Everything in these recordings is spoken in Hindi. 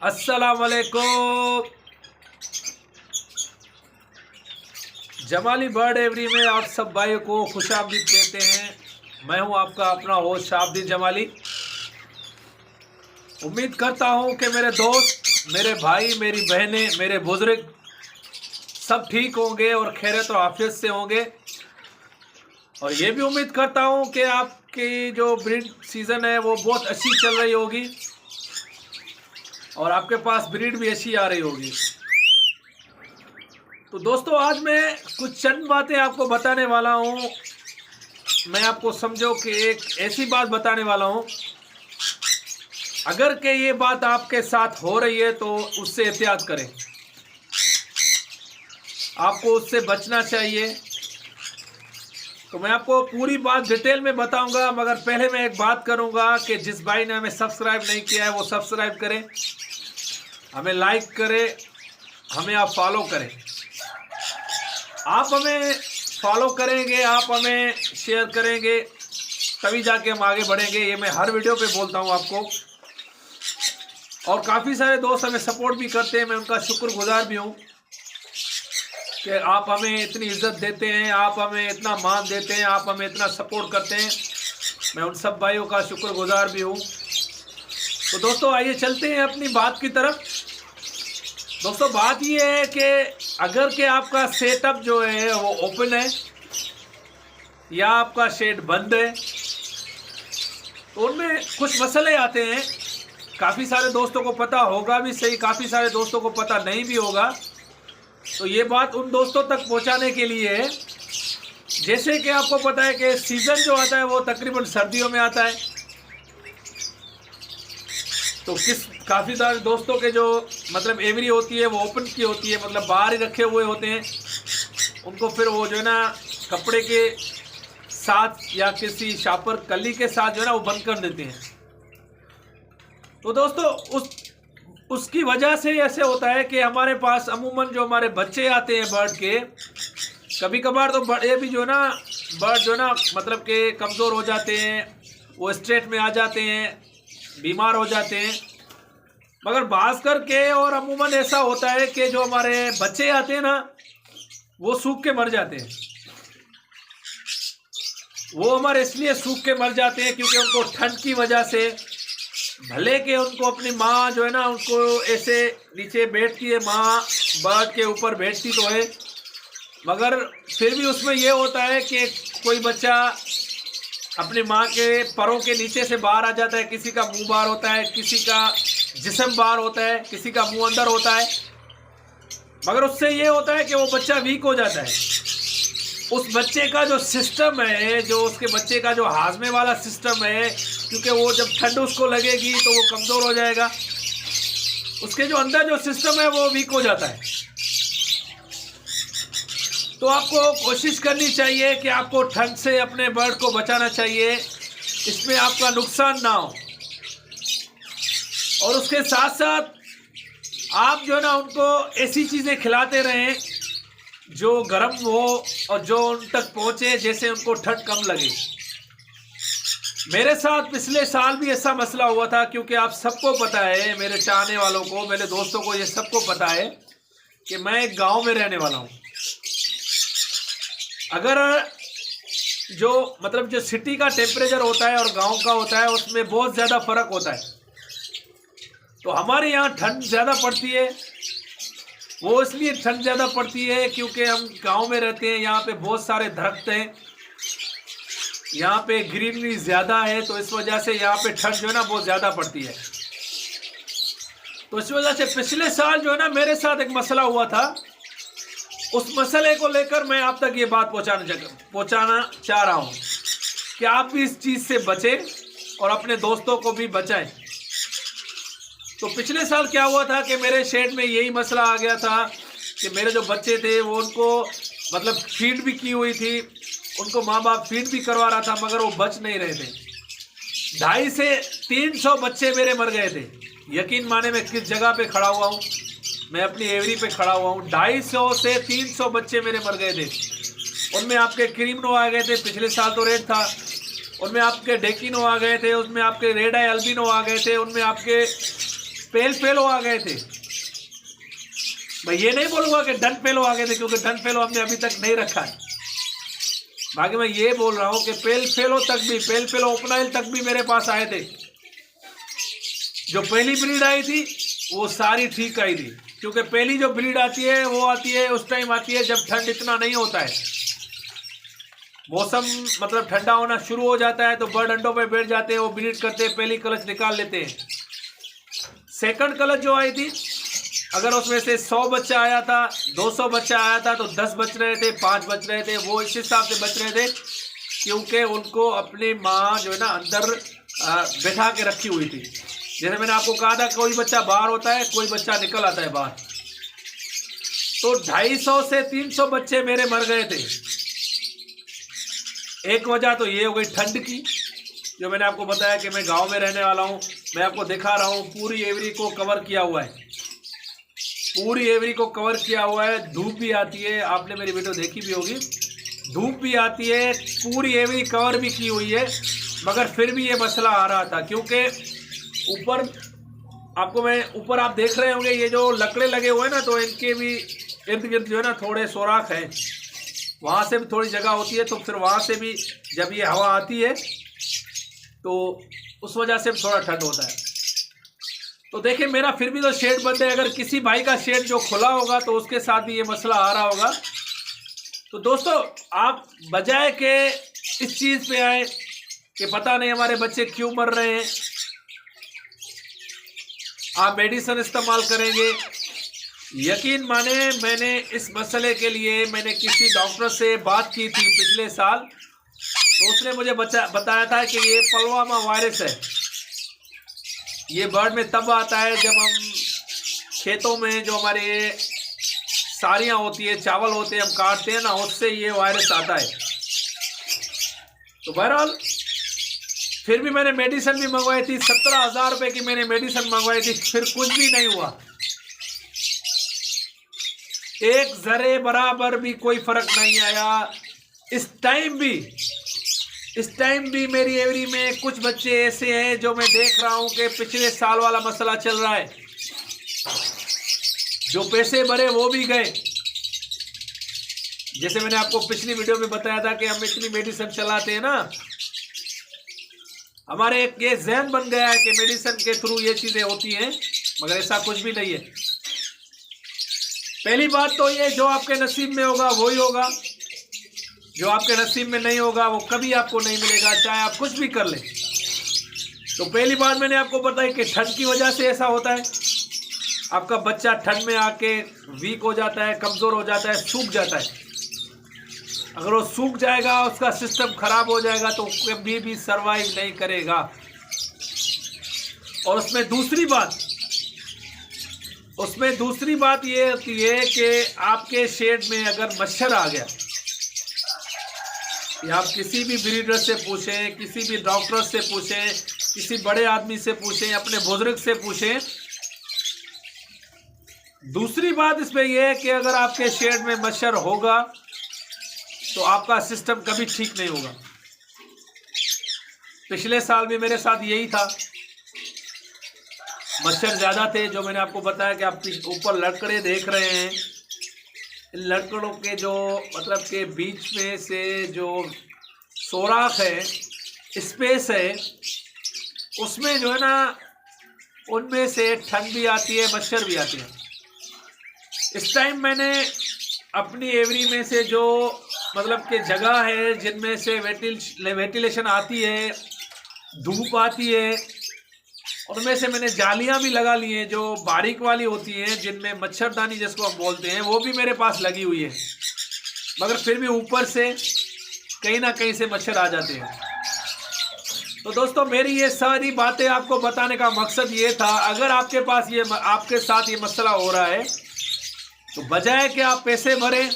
अस्सलाम वालेकुम। जमाली बर्ड एवरी में आप सब भाइयों को खुशामदीद कहते हैं। मैं हूं आपका अपना होस्ट शाबदीन जमाली। उम्मीद करता हूं कि मेरे दोस्त, मेरे भाई, मेरी बहनें, मेरे बुजुर्ग सब ठीक होंगे और खैरियत और आफियत से होंगे। और ये भी उम्मीद करता हूं कि आपकी जो ब्रीड सीज़न है वो बहुत अच्छी चल रही होगी और आपके पास ब्रीड भी अच्छी आ रही होगी। तो दोस्तों, आज मैं कुछ चंद बातें आपको बताने वाला हूँ। मैं आपको समझो कि एक ऐसी बात बताने वाला हूँ, अगर के ये बात आपके साथ हो रही है तो उससे एहतियात करें, आपको उससे बचना चाहिए। तो मैं आपको पूरी बात डिटेल में बताऊंगा, मगर पहले मैं एक बात करूंगा कि जिस भाई ने हमें सब्सक्राइब नहीं किया है वो सब्सक्राइब करें, हमें लाइक करें, हमें आप फॉलो करें। आप हमें फॉलो करेंगे, आप हमें शेयर करेंगे, तभी जाके हम आगे बढ़ेंगे। ये मैं हर वीडियो पे बोलता हूँ आपको। और काफ़ी सारे दोस्त हमें सपोर्ट भी करते हैं, मैं उनका शुक्रगुजार भी हूँ कि आप हमें इतनी इज्जत देते हैं, आप हमें इतना मान देते हैं, आप हमें इतना सपोर्ट करते हैं। मैं उन सब भाइयों का शुक्रगुजार भी हूँ। तो दोस्तों, आइए चलते हैं अपनी बात की तरफ। दोस्तों, बात ये है कि अगर के आपका सेटअप जो है वो ओपन है या आपका शेड बंद है तो उनमें कुछ मसले आते हैं। काफ़ी सारे दोस्तों को पता होगा भी सही, काफ़ी सारे दोस्तों को पता नहीं भी होगा। तो ये बात उन दोस्तों तक पहुंचाने के लिए है। जैसे कि आपको पता है कि सीज़न जो आता है वो तकरीबन सर्दियों में आता है। तो काफ़ी सारे दोस्तों के जो मतलब एवरी होती है वो ओपन की होती है, मतलब बाहर ही रखे हुए होते हैं। उनको फिर वो जो है ना कपड़े के साथ या किसी शापर कली के साथ जो है ना वो बंद कर देते हैं। तो दोस्तों, उसकी वजह से ऐसे होता है कि हमारे पास अमूमन जो हमारे बच्चे आते हैं बर्ड के, कभी कभार तो बड़े भी जो है ना बर्ड जो है ना मतलब कि कमज़ोर हो जाते हैं, वो स्ट्रेट में आ जाते हैं, बीमार हो जाते हैं। मगर बाज करके और अमूमन ऐसा होता है कि जो हमारे बच्चे आते हैं ना वो सूख के मर जाते हैं। वो हमारे इसलिए सूख के मर जाते हैं क्योंकि उनको ठंड की वजह से, भले के उनको अपनी माँ जो है ना उनको ऐसे नीचे बैठती है, माँ बर्ड के ऊपर बैठती तो है, मगर फिर भी उसमें यह होता है कि कोई बच्चा अपनी माँ के परों के नीचे से बाहर आ जाता है। किसी का मुंह बाहर होता है, किसी का जिस्म बाहर होता है, किसी का मुंह अंदर होता है। मगर उससे ये होता है कि वो बच्चा वीक हो जाता है। उस बच्चे का जो सिस्टम है, जो उसके बच्चे का जो हाजमे वाला सिस्टम है, क्योंकि वो जब ठंड उसको लगेगी तो वो कमज़ोर हो जाएगा, उसके जो अंदर जो सिस्टम है वो वीक हो जाता है। तो आपको कोशिश करनी चाहिए कि आपको ठंड से अपने बर्ड को बचाना चाहिए, इसमें आपका नुकसान ना हो। और उसके साथ साथ आप जो है ना उनको ऐसी चीज़ें खिलाते रहें जो गर्म हो और जो उन तक पहुँचे जैसे उनको ठंड कम लगे। मेरे साथ पिछले साल भी ऐसा मसला हुआ था, क्योंकि आप सबको पता है, मेरे चाहने वालों को, मेरे दोस्तों को ये सबको पता है कि मैं एक गांव में रहने वाला हूँ। अगर जो मतलब जो सिटी का टेम्परेचर होता है और गांव का होता है उसमें बहुत ज़्यादा फ़र्क होता है। तो हमारे यहाँ ठंड ज़्यादा पड़ती है। वो इसलिए ठंड ज़्यादा पड़ती है क्योंकि हम गांव में रहते हैं, यहाँ पे बहुत सारे दरख्त हैं, यहाँ पे ग्रीनरी ज़्यादा है, तो इस वजह से यहाँ पे ठंड जो है ना बहुत ज़्यादा पड़ती है। तो इस वजह से पिछले साल जो है ना मेरे साथ एक मसला हुआ था। उस मसले को लेकर मैं आप तक ये बात पहुँचाना चाह रहा हूँ कि आप भी इस चीज़ से बचें और अपने दोस्तों को भी बचाएं। तो पिछले साल क्या हुआ था कि मेरे शेड में यही मसला आ गया था कि मेरे जो बच्चे थे वो उनको मतलब फीड भी की हुई थी, उनको माँ बाप फीड भी करवा रहा था, मगर वो बच नहीं रहे थे। 250 से 300 बच्चे मेरे मर गए थे। यकीन माने मैं किस जगह पे खड़ा हुआ हूँ, मैं अपनी एवरी पे खड़ा हुआ हूँ। 250 से 300 बच्चे मेरे मर गए थे। उनमें आपके क्रीमनो आ गए थे, पिछले साल तो रेड था, उनमें आपके डेकिनो आ गए थे, उसमें आपके रेड आई अल्बिनो आ गए थे, उनमें आपके पेल फेलो आ गए थे। मैं ये नहीं बोलूंगा कि डन फेलो आ गए थे, क्योंकि डन फेलो हमने अभी तक नहीं रखा है। बाकी मैं ये बोल रहा हूं कि पेल फेलो तक भी, पेल फेलो ओपनाइल तक भी मेरे पास आए थे। जो पहली ब्रीड आई थी वो सारी ठीक आई थी, क्योंकि पहली जो ब्रीड आती है वो आती है उस टाइम आती है जब ठंड इतना नहीं होता है। मौसम मतलब ठंडा होना शुरू हो जाता है तो बर्ड अंडों पे बैठ जाते हैं, वो ब्रीड करते हैं, पहली क्लच निकाल लेते हैं। सेकंड क्लच जो आई थी, अगर उसमें से 100 बच्चा आया था, 200 बच्चा आया था, तो 10 बच रहे थे, 5 बच रहे थे, वो इस हिसाब से बच रहे थे क्योंकि उनको अपनी माँ जो है ना अंदर बैठा के रखी हुई थी। जैसे मैंने आपको कहा था, कोई बच्चा बाहर होता है, कोई बच्चा निकल आता है बाहर। तो 250 से 300 बच्चे मेरे मर गए थे। एक वजह तो ये हो गई ठंड की, जो मैंने आपको बताया कि मैं गांव में रहने वाला हूं। मैं आपको दिखा रहा हूं, पूरी एवरी को कवर किया हुआ है, पूरी एवरी को कवर किया हुआ है। धूप भी आती है, आपने मेरी वीडियो देखी भी होगी, धूप भी आती है, पूरी एवरी कवर भी की हुई है, मगर फिर भी ये मसला आ रहा था। क्योंकि ऊपर आपको मैं ऊपर आप देख रहे होंगे ये जो लकड़े लगे हुए हैं ना, तो इनके भी इर्द गिर्द जो है ना थोड़े सोराख है, वहाँ से भी थोड़ी जगह होती है, तो फिर वहाँ से भी जब ये हवा आती है तो उस वजह से थोड़ा ठंड होता है। तो देखिए मेरा फिर भी तो शेड बंद है। अगर किसी भाई का शेड जो खुला होगा तो उसके साथ भी ये मसला आ रहा होगा। तो दोस्तों, आप बजाय के इस चीज़ पे आए कि पता नहीं हमारे बच्चे क्यों मर रहे हैं, आप मेडिसिन इस्तेमाल करेंगे। यकीन माने, मैंने इस मसले के लिए मैंने किसी डॉक्टर से बात की थी पिछले साल, तो उसने मुझे बताया था कि ये पलवामा वायरस है। ये बर्ड में तब आता है जब हम खेतों में जो हमारे सारियाँ होती है, चावल होते हैं, हम काटते हैं ना, उससे ये वायरस आता है। तो बहरहाल फिर भी मैंने मेडिसिन भी मंगवाई थी, 17,000 रुपये की मैंने मेडिसिन मंगवाई थी, फिर कुछ भी नहीं हुआ। एक जरे बराबर भी कोई फर्क नहीं आया। इस टाइम भी मेरी एवरी में कुछ बच्चे ऐसे हैं जो मैं देख रहा हूं कि पिछले साल वाला मसला चल रहा है। जो पैसे भरे वो भी गए। जैसे मैंने आपको पिछली वीडियो में बताया था कि हम इतनी मेडिसिन चलाते हैं ना, हमारे एक ये ज़हन बन गया है कि मेडिसिन के थ्रू ये चीजें होती हैं, मगर ऐसा कुछ भी नहीं है। पहली बात तो ये, जो आपके नसीब में होगा वही होगा, जो आपके नसीब में नहीं होगा वो कभी आपको नहीं मिलेगा, चाहे आप कुछ भी कर लें। तो पहली बात मैंने आपको बताई कि ठंड की वजह से ऐसा होता है। आपका बच्चा ठंड में आके वीक हो जाता है, कमज़ोर हो जाता है, सूख जाता है। अगर वो सूख जाएगा, उसका सिस्टम खराब हो जाएगा, तो कभी भी सरवाइव नहीं करेगा। और उसमें दूसरी बात ये होती है कि आपके शेड में अगर मच्छर आ गया, या आप किसी भी ब्रीडर से पूछें, किसी भी डॉक्टर से पूछें, किसी बड़े आदमी से पूछें, अपने बुजुर्ग से पूछें। दूसरी बात इसमें यह है कि अगर आपके शेड में मच्छर होगा तो आपका सिस्टम कभी ठीक नहीं होगा। पिछले साल भी मेरे साथ यही था, मच्छर ज़्यादा थे। जो मैंने आपको बताया कि आप ऊपर लकड़े देख रहे हैं, इन लकड़ों के जो मतलब के बीच में से जो सोराख है, स्पेस है, उसमें जो है ना, उनमें से ठंड भी आती है, मच्छर भी आती है। इस टाइम मैंने अपनी एवरी में से जो मतलब के जगह है जिनमें से वेंटिलेशन आती है, धूप आती है, उनमें से मैंने जालियां भी लगा ली हैं, जो बारीक वाली होती हैं, जिनमें मच्छरदानी जिसको हम बोलते हैं, वो भी मेरे पास लगी हुई है। मगर फिर भी ऊपर से कहीं ना कहीं से मच्छर आ जाते हैं। तो दोस्तों, मेरी ये सारी बातें आपको बताने का मकसद ये था, अगर आपके पास आपके साथ ये मसला हो रहा है, तो बजाय कि आप पैसे भरें,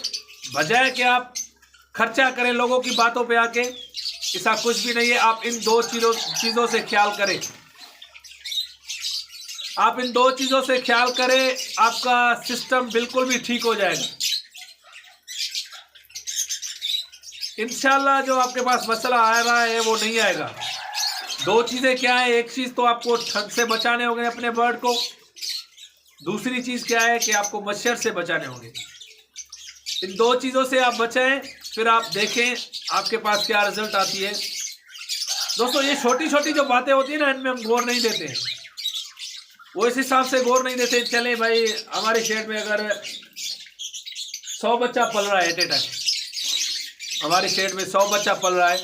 बजाय कि आप खर्चा करें लोगों की बातों पे आके, ऐसा कुछ भी नहीं है। आप इन दो चीज़ों से ख्याल करें। आप इन दो चीज़ों से ख्याल करें, आपका सिस्टम बिल्कुल भी ठीक हो जाएगा इंशाल्लाह। जो आपके पास मसला आ रहा है वो नहीं आएगा। दो चीज़ें क्या है, एक चीज़ तो आपको ठंड से बचाने होंगे अपने बर्ड को, दूसरी चीज क्या है कि आपको मच्छर से बचाने होंगे। इन 2 चीजों से आप बचें, फिर आप देखें आपके पास क्या रिजल्ट आती है। दोस्तों ये छोटी छोटी जो बातें होती है ना, इनमें हम गौर नहीं देते हैं, वो इस हिसाब से गौर नहीं देते। चले भाई, हमारे शेड में अगर 100 बच्चा पल रहा है एट ए टाइम, हमारे शेड में 100 बच्चा पल रहा है,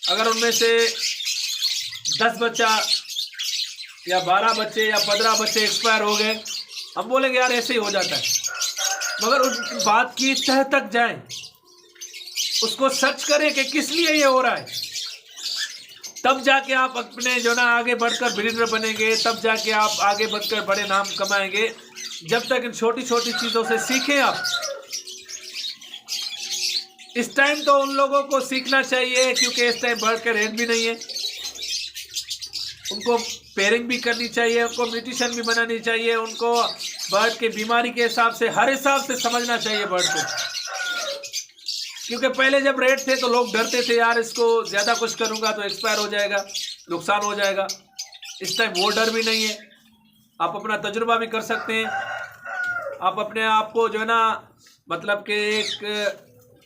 अगर उनमें से 10 बच्चा या 12 बच्चे या 15 बच्चे एक्सपायर हो गए, हम बोलेंगे यार ऐसे ही हो जाता है। मगर उस बात की तह तक जाएं, उसको सर्च करें कि किस लिए ये हो रहा है, तब जाके आप अपने जो ना आगे बढ़कर ब्रीडर बनेंगे, तब जाके आप आगे बढ़कर बड़े नाम कमाएंगे। जब तक इन छोटी छोटी चीज़ों से सीखें आप। इस टाइम तो उन लोगों को सीखना चाहिए क्योंकि इस टाइम बर्ड के रेट भी नहीं है, उनको पेयरिंग भी करनी चाहिए, उनको न्यूट्रिशन भी बनानी चाहिए, उनको बर्ड के बीमारी के हिसाब से हर हिसाब से समझना चाहिए बर्ड को। क्योंकि पहले जब रेट थे तो लोग डरते थे, यार इसको ज़्यादा कुछ करूँगा तो एक्सपायर हो जाएगा, नुकसान हो जाएगा। इस टाइम वो डर भी नहीं है, आप अपना तजुर्बा भी कर सकते हैं, आप अपने आप को जो है ना मतलब कि एक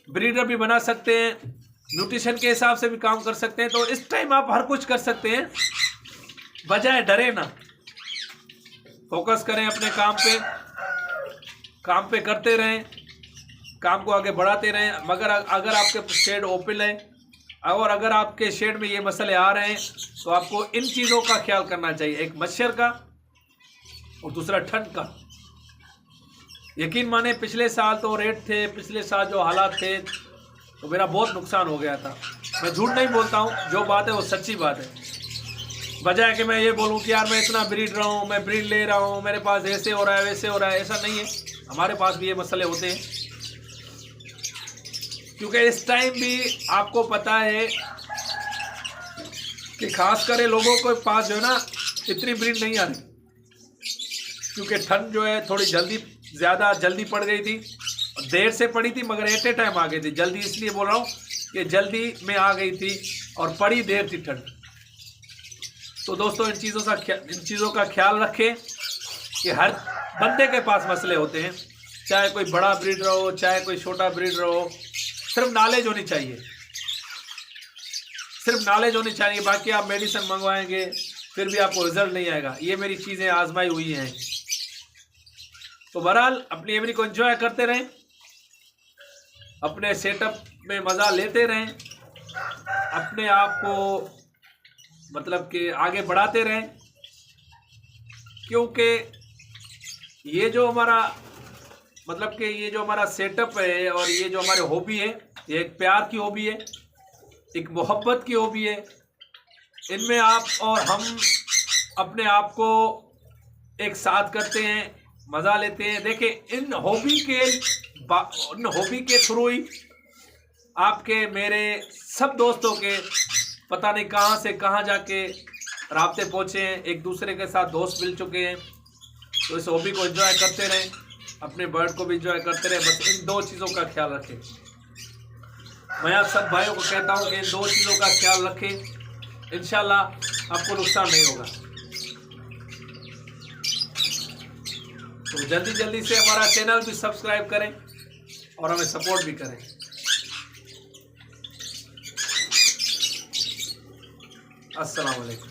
ब्रीडर भी बना सकते हैं, न्यूट्रिशन के हिसाब से भी काम कर सकते हैं। तो इस टाइम आप हर कुछ कर सकते हैं, बजाय डरे ना, फोकस करें अपने काम पे करते रहें, काम को आगे बढ़ाते रहें। मगर अगर आपके शेड ओपन है और अगर आपके शेड में ये मसले आ रहे हैं तो आपको इन चीज़ों का ख्याल करना चाहिए, एक मच्छर का और दूसरा ठंड का। यकीन माने पिछले साल तो रेट थे, पिछले साल जो हालात थे तो मेरा बहुत नुकसान हो गया था। मैं झूठ नहीं बोलता हूँ, जो बात है वो सच्ची बात है। बजाय कि मैं ये बोलूँ कि यार मैं इतना ब्रीड रहा हूँ, मैं ब्रीड ले रहा हूँ, मेरे पास ऐसे हो रहा है वैसे हो रहा है, ऐसा नहीं है। हमारे पास भी ये मसले होते हैं क्योंकि इस टाइम भी आपको पता है कि खास कर लोगों के पास जो है ना इतनी ब्रीड नहीं आ रही, क्योंकि ठंड जो है थोड़ी ज़्यादा जल्दी पड़ गई थी, देर से पड़ी थी मगर एट ए टाइम आ गई थी। जल्दी इसलिए बोल रहा हूँ कि जल्दी में आ गई थी और पड़ी देर थी ठंड। तो दोस्तों इन चीज़ों का ख्याल रखें कि हर बंदे के पास मसले होते हैं, चाहे कोई बड़ा ब्रीडर हो चाहे कोई छोटा ब्रीडर हो, सिर्फ नॉलेज होनी चाहिए, सिर्फ नॉलेज होनी चाहिए। बाकी आप मेडिसिन मंगवाएंगे फिर भी आपको रिजल्ट नहीं आएगा। ये मेरी चीज़ें आजमाई हुई हैं। तो बहरहाल अपनी एवरी को एंजॉय करते रहें, अपने सेटअप में मज़ा लेते रहें, अपने आप को मतलब कि आगे बढ़ाते रहें, क्योंकि ये जो हमारा मतलब कि ये जो हमारा सेटअप है और ये जो हमारे हॉबी है, ये एक प्यार की हॉबी है, एक मोहब्बत की हॉबी है। इनमें आप और हम अपने आप को एक साथ करते हैं, मज़ा लेते हैं। देखिए इन हॉबी के थ्रू ही आपके मेरे सब दोस्तों के पता नहीं कहाँ से कहाँ जाके राब्ते पहुँचे हैं, एक दूसरे के साथ दोस्त मिल चुके हैं। तो इस हॉबी को एंजॉय करते रहें, अपने बर्ड को भी एंजॉय करते रहें। बस इन 2 चीज़ों का ख्याल रखें। मैं आप सब भाइयों को कहता हूँ कि इन 2 चीज़ों का ख्याल रखें, इंशाल्लाह आपको नुकसान नहीं होगा। तो जल्दी से हमारा चैनल भी सब्सक्राइब करें और हमें सपोर्ट भी करें। अस्सलाम वालेकुम।